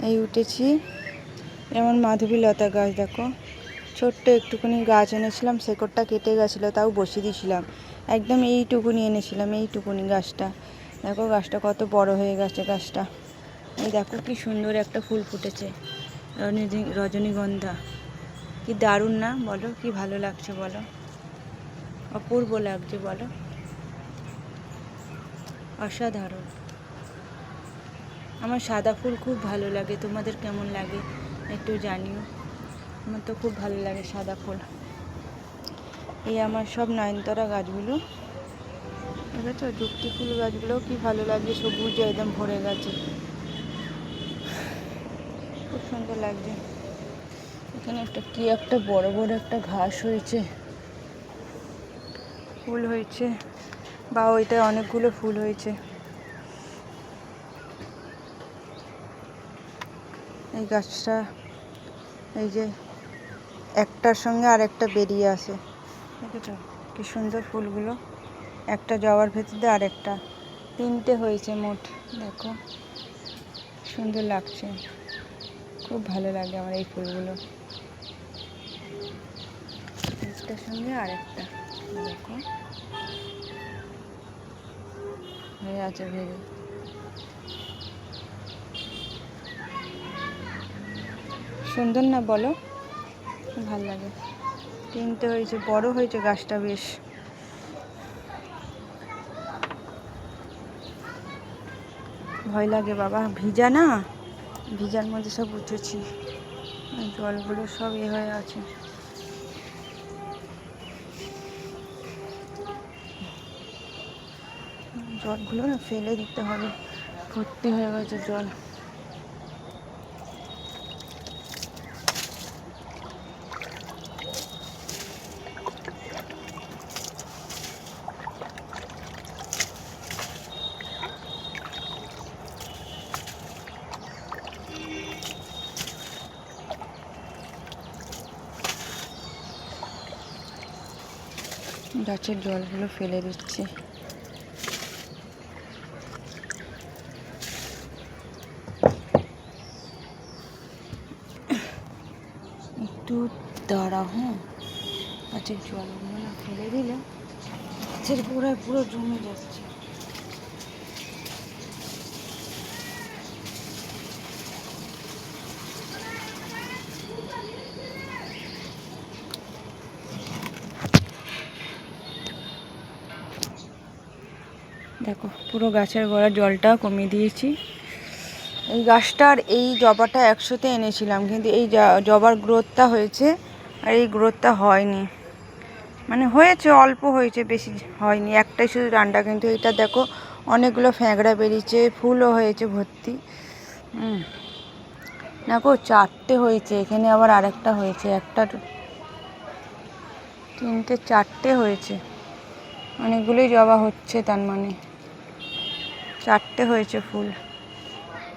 এই উঠেছি। এমন মাধবীলতা গাছ দেখো, ছোট্ট একটুকুনি গাছ এনেছিলাম, শেকড়টা কেটে গেছিলো, তাও বসিয়ে দিয়েছিলাম। একদম এইটুকুনি এনেছিলাম, এইটুকুনি গাছটা দেখো, গাছটা কত বড় হয়ে গেছে গাছটা। এই দেখো কি সুন্দর একটা ফুল ফুটেছে, রজনীগন্ধা। কি দারুণ না বলো, কি ভালো লাগছে বলো, অপূর্ব লাগছে বলো, অসাধারণ। আমার সাদা ফুল খুব ভালো লাগে, তোমাদের কেমন লাগে একটু জানিও। আমার তো খুব ভালো লাগে সাদা ফুল। এই আমার সব নয়নতারা গাছগুলো, দেখেছো, যুক্তি ফুল গাছগুলো কি ভালো লাগে, সবুজ একদম ভরে গেছে, খুব সুন্দর লাগছে। এখানে কি একটা বড় বড় একটা ঘাস হয়েছে, ফুল হয়েছে, বা ওইটা অনেকগুলো ফুল হয়েছে। এই গাছটা, এই যে একটার সঙ্গে আর একটা বেরিয়ে আসে, দেখেছো কি সুন্দর ফুলগুলো, একটা জবার ভেতর দিয়ে আর একটা, তিনটে হয়েছে মোট, দেখো সুন্দর লাগছে, খুব ভালো লাগে আমার এই ফুলগুলো। একটার সঙ্গে আর একটা দেখো হয়ে আছে ভেবে, সুন্দর না বলো, ভাল লাগে। তিনটে হয়েছে, বড় হয়েছে গাছটা বেশ। ভয় লাগে বাবা, ভিজা না, ভিজার মধ্যে সব উঠেছি, জলগুলো সব হয়ে আছে। জলগুলো না ফেলে দিতে হবে, ভর্তি হয়ে গেছে জল। গাছের জলগুলো ফেলে দিচ্ছি। একটু দাঁড়াও, হ্যাঁ, গাছের জলগুলো না ফেলে দিলে গাছের গোড়ায় পুরো জমে যাচ্ছে। দেখো পুরো গাছের গোড়ার জলটা কমিয়ে দিয়েছি। এই গাছটার এই জবাটা একসাথে এনেছিলাম, কিন্তু এই জবার গ্রোথটা হয়েছে আর এই গ্রোথটা হয়নি, মানে হয়েছে অল্প হয়েছে, বেশি হয়নি, একটাই শুধু ডান্ডা, কিন্তু এটা দেখো অনেকগুলো ফ্যাঁকড়া বেরিয়েছে, ফুলও হয়েছে ভর্তি। দেখো চারটে হয়েছে, এখানে আবার আরেকটা হয়েছে, একটা তিনটে চারটে হয়েছে, অনেকগুলোই জবা হচ্ছে, তার মানে চারটে হয়েছে ফুল,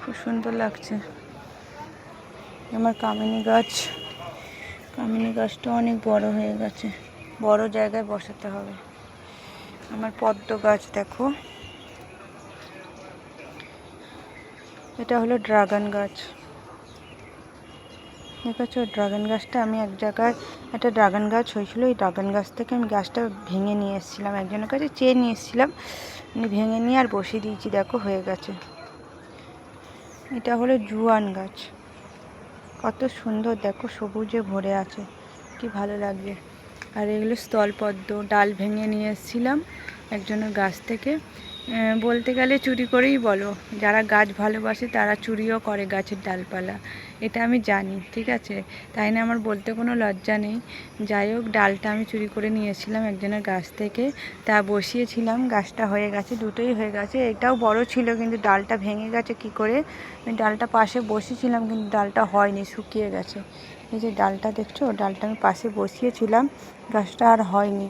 খুব সুন্দর লাগছে। আমার কামিনী গাছটা অনেক বড় হয়ে গেছে, বড় জায়গায় বসাতে হবে। আমার পদ্ম গাছ দেখো, এটা হলো ড্রাগন গাছ, দেখেছো ড্রাগন গাছটা, আমি এক জায়গায় একটা ড্রাগন গাছ হয়েছিল, এই ড্রাগন গাছ থেকে আমি গাছটা ভেঙে নিয়ে এসেছিলাম, একজনের কাছে চেয়ে নিয়ে এসেছিলাম, আমি ভেঙে নিয়ে আর বসিয়ে দিয়েছি, দেখো হয়ে গেছে। এটা হলো জুয়ান গাছ, কত সুন্দর দেখো, সবুজে ভরে আছে, কি ভালো লাগছে। আর এগুলো স্থলপদ্ম, ডাল ভেঙে নিয়ে এসেছিলাম একজনের গাছ থেকে, বলতে গেলে চুরি করেই বলো, যারা গাছ ভালোবাসে তারা চুরিও করে গাছের ডালপালা, এটা আমি জানি, ঠিক আছে, তাই না আমার বলতে কোনো লজ্জা নেই। যাই হোক, ডালটা আমি চুরি করে নিয়েছিলাম একজনের গাছ থেকে, তা বসিয়েছিলাম, গাছটা হয়ে গেছে, দুটোই হয়ে গেছে, এটাও বড় ছিল কিন্তু ডালটা ভেঙে গেছে কি করে, আমি ডালটা পাশে বসিয়েছিলাম কিন্তু ডালটা হয়নি, শুকিয়ে গেছে। এই যে ডালটা দেখছো, ডালটা আমি পাশে বসিয়েছিলাম, গাছটা আর হয়নি,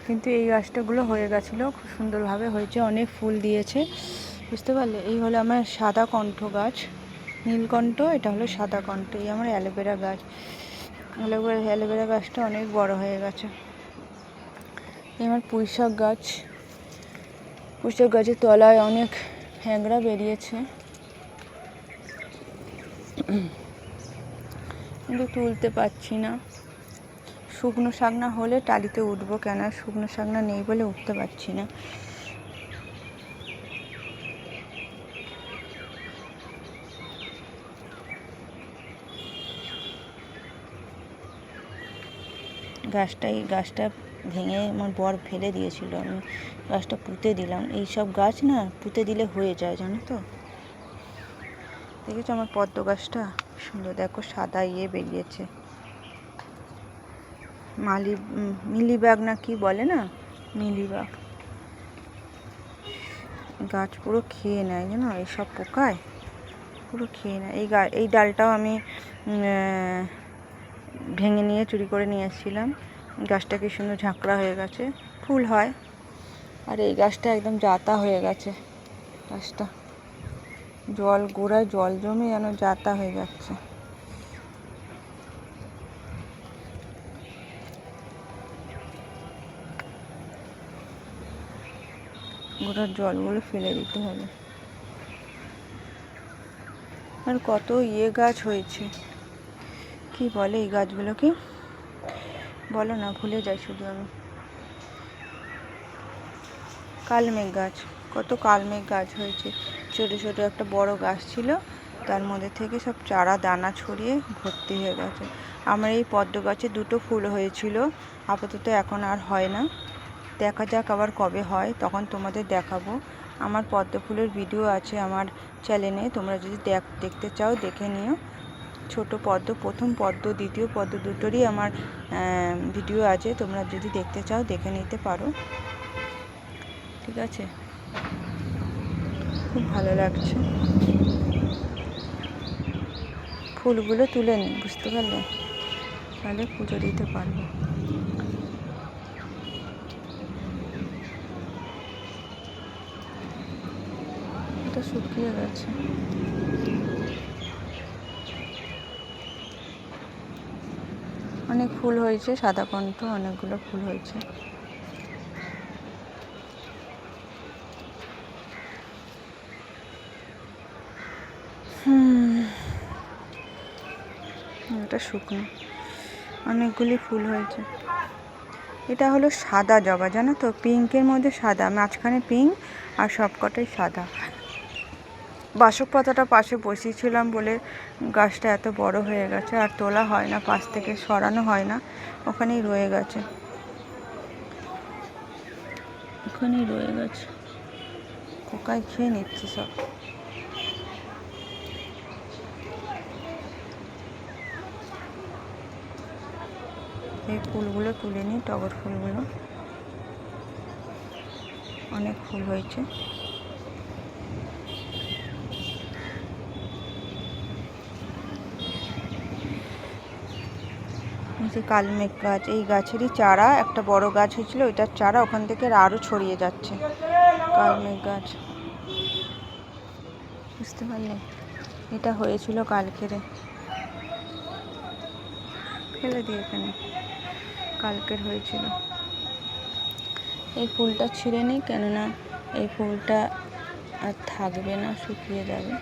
কিন্তু এই গাছটাগুলো হয়ে গেছিলো, খুব সুন্দরভাবে হয়েছে, অনেক ফুল দিয়েছে, বুঝতে পারলে। এই হলো আমার সাদা কণ্ঠ গাছ, নীলকণ্ঠ, এটা হলো সাদা কণ্ঠ। এই আমার অ্যালোভেরা গাছ, অ্যালোভেরা গাছটা অনেক বড় হয়ে গেছে। এই আমার পুঁইশাক গাছের তলায় অনেক ফ্যাঁকড়া বেরিয়েছে, কিন্তু তুলতে পারছি না। শুকনো শাকনা হলে টালিতে উঠবো, কেন শুকনো শাকনা নেই বলে উঠতে পারছি না। গাছটা ভেঙে আমার বর ফেলে দিয়েছিল, আমি গাছটা পুঁতে দিলাম। এইসব গাছ না পুঁতে দিলে হয়ে যায়, জানো তো। দেখেছো আমার পদ্ম গাছটা সুন্দর, দেখো সাদা বেরিয়েছে। মিলিবাগ না কি বলে না, মিলিবাগ। গাছ পুরো খেয়ে নেয় জানো, এইসব পোকায় পুরো খেয়ে নেয়। এই ডালটাও আমি ভেঙে নিয়ে চুরি করে নিয়ে এসেছিলাম। গাছটা কি সুন্দর ঝাঁকড়া হয়ে গেছে, ফুল হয়। আর এই গাছটা একদম জাতা হয়ে গেছে। গাছটা গোড়ায় জল জমে যেন জাতা হয়ে যাচ্ছে। গোড়ার জলগুলো ফেলে দিতে হবে। আর কত গাছ হয়েছে, কি বলে এই গাছগুলোকে, বলো না, ভুলে যাই শুধু আমি। কালমেঘ গাছ, কত কালমেঘ গাছ হয়েছে। ছোট ছোট একটা বড় গাছ ছিল, তার মধ্যে থেকে সব চারা দানা ছড়িয়ে ভর্তি হয়ে গেছে। আমার এই পদ্ম গাছে 2টো ফুল হয়েছিল, আপাতত এখন আর হয় না। দেখা যাক আবার কবে হয়, তখন তোমাদের দেখাবো। আমার পদ্ম ফুলের ভিডিও আছে আমার চ্যানেলে, তোমরা যদি দেখতে চাও দেখে নিও। ছোট পদ্ম, প্রথম পদ্ম, দ্বিতীয় পদ্ম দুটোরই আমার ভিডিও আছে, তোমরা যদি দেখতে চাও দেখে নিতে পারো। ঠিক আছে, খুব ভালো লাগছে। ফুলগুলো তুলে নিই, বুঝতে পারলে, তাহলে পুজো দিতে পারবো। এটা শুকিয়ে গেছে। অনেক ফুল হয়েছে, সাদা কণ্ঠ অনেকগুলো ফুল হয়েছে। এটা শুকনো, অনেকগুলি ফুল হয়েছে। এটা হলো সাদা জবা, জানো তো, পিঙ্কের মধ্যে সাদা, মাঝখানে পিঙ্ক আর সবকটাই সাদা। বাসক পাতাটা পাশে বসিয়েছিলাম বলে গাছটা এত বড় হয়ে গেছে, আর তোলা হয় না, পাশ থেকে সরানো হয় না, ওখানেই রয়ে গেছে, পোকায় খেয়ে নিচ্ছে সব। এই ফুলগুলো তুলে নিই, টগর ফুলগুলো, অনেক ফুল হয়েছে। যে কালমেঘ গাছ, এই গাছেরই চারা, একটা বড় গাছ হয়েছিল, ওইটার চারা ওখান থেকে আরও ছড়িয়ে যাচ্ছে। কালমেঘ গাছ, বুঝতে পারলে, এটা হয়েছিল কালকেরে, ফেলে দিয়ে এখানে, কালকের হয়েছিল। এই ফুলটা ছিঁড়ে নিই, কেননা এই ফুলটা আর থাকবে না, শুকিয়ে যাবে,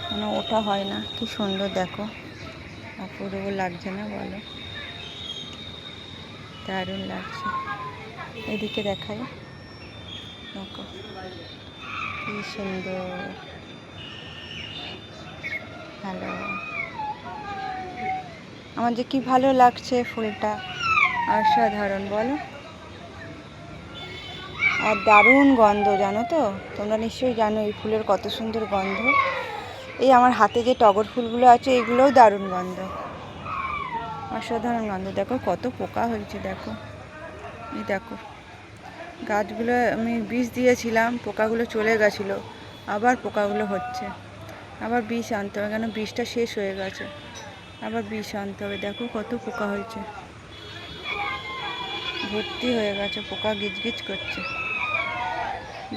মানে ওটা হয় না। কি সুন্দর দেখো, অপূর্ব লাগছে না বলো, দারুণ লাগছে। এদিকে দেখাই, দেখো কি সুন্দর, ভালো, আমার যে কি ভালো লাগছে ফুলটা, অসাধারণ বলো। আর দারুণ গন্ধ, জানো তো, তোমরা নিশ্চয়ই জানো এই ফুলের কত সুন্দর গন্ধ। এই আমার হাতে যে টগর ফুলগুলো আছে, এগুলোও দারুণ গন্ধ, অসাধারণ গন্ধ। দেখো কত পোকা হয়েছে, দেখো, এই দেখো, গাছগুলো আমি বিষ দিয়েছিলাম, পোকাগুলো চলে গেছিলো, আবার পোকাগুলো হচ্ছে, আবার বিষ আনতে হবে, কেন বিষটা শেষ হয়ে গেছে, আবার বিষ আনতে হবে। দেখো কত পোকা হয়েছে, ভর্তি হয়ে গেছে, পোকা গিজগিজ করছে।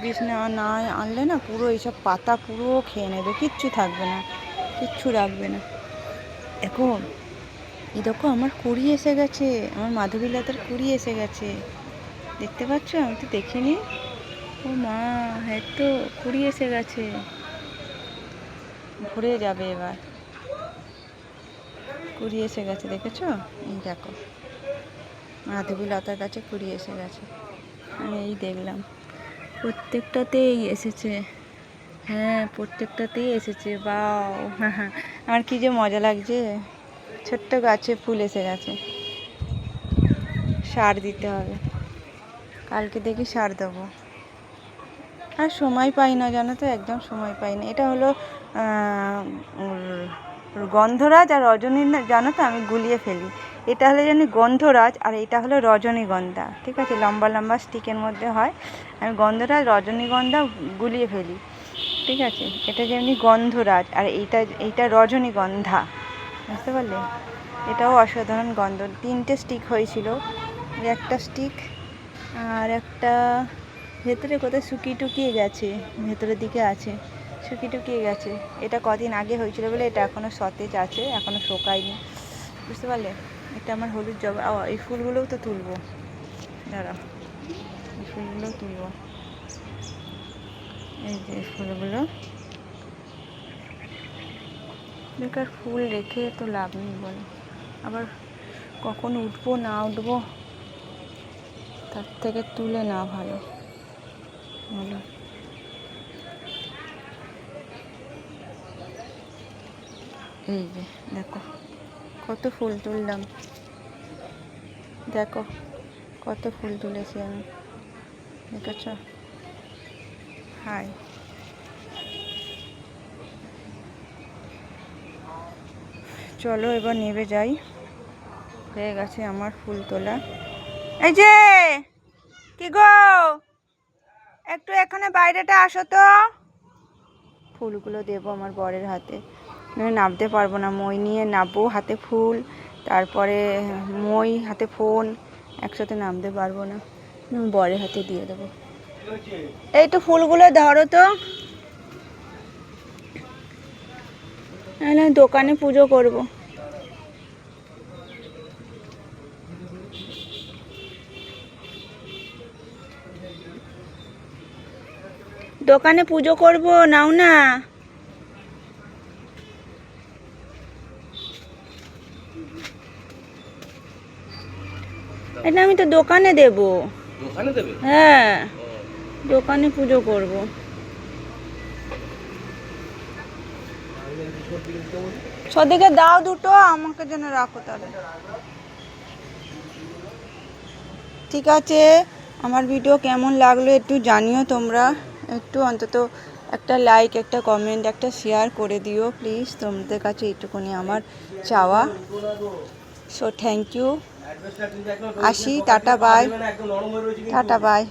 বিষ না আনলে না পুরো এইসব পাতা পুরো খেয়ে নেবে, কিচ্ছু থাকবে না, কিচ্ছু রাখবে না। এখন এই দেখো আমার কুড়ি এসে গেছে, আমার মাধবীলতার কুড়ি এসে গেছে, দেখতে পাচ্ছ, আমি তো দেখিনি। ও মা, হ্যাঁ তো কুড়ি এসে গেছে, ভরে যাবে এবার। কুড়ি এসে গেছে, দেখেছো? এই দেখো মাধবীলতার কাছে কুড়ি এসে গেছে। আমি এই দেখলাম প্রত্যেকটাতেই এসেছে। হ্যাঁ, প্রত্যেকটাতেই এসেছে। বাও, আমার কি যে মজা লাগছে। ছোট্ট গাছে ফুল এসে গেছে। সার দিতে হবে, কালকে দেখি সার দেবো। আর সময় পাই না জানো তো, একদম সময় পাই না। এটা হলো গন্ধরাজ আর রজনী, জানো তো আমি গুলিয়ে ফেলি। এটা হলো জানি গন্ধরাজ আর এটা হলো রজনীগন্ধা, ঠিক আছে? লম্বা লম্বা স্টিকের মধ্যে হয়। আমি গন্ধরাজ রজনীগন্ধা গুলিয়ে ফেলি, ঠিক আছে? এটা যেমনি গন্ধরাজ আর এইটা রজনীগন্ধা, বুঝতে পারলে? এটাও অসাধারণ গন্ধ। 3টে স্টিক হয়েছিল, একটা স্টিক আর একটা ভেতরে কোথায় শুকিয়ে গেছে, ভেতরের দিকে আছে, শুকিয়ে গেছে। এটা কদিন আগে হয়েছিল বলে এটা এখনও সতেজ আছে, এখনও শোকায়নি, বুঝতে পারলে? এটা আমার হলুদ জবা। এই ফুলগুলোও তো তুলবো, দাঁড়াও, এই ফুলগুলোও তুলবো। এই যে ফুলগুলো, বেকার ফুল রেখে তো লাভ নেই বলে, আবার কখন উঠবো না উঠবো, তার থেকে তুলে না ভালো বলো। এই যে দেখো কত ফুল তুললাম, দেখো কত ফুল তুলেছি আমি, দেখেছ? হাই, চলো এবার নেবে যাই, হয়ে গেছে আমার ফুল তোলা। এই যে কি গো, একটু এখানে বাইরেটা আসো তো। ফুলগুলো দেবো আমার বরের হাতে, আমি নামতে পারবো না। মই নিয়ে নামবো, হাতে ফুল, তারপরে মই হাতে ফোন, একসাথে নামতে পারবো না। বরের হাতে দিয়ে দেবো। এই তো ফুলগুলো ধরো তো, দোকানে পুজো করব। দোকানে পুজো করব, নাও না। এটা আমি তো দোকানে দেব। দোকানে দেবে? হ্যাঁ, দোকানে পুজো করব। সদিকে দাও দুটো, আমাকে যেন রাখো তাহলে। ঠিক আছে, আমার ভিডিও কেমন লাগলো একটু জানিও তোমরা, একটু অন্তত একটা লাইক, একটা কমেন্ট, একটা শেয়ার করে দিও প্লিজ। তোমাদের কাছে এইটুকুনি আমার চাওয়া। সো থ্যাংক ইউ, আসি, টাটা বাই, টাটা বাই।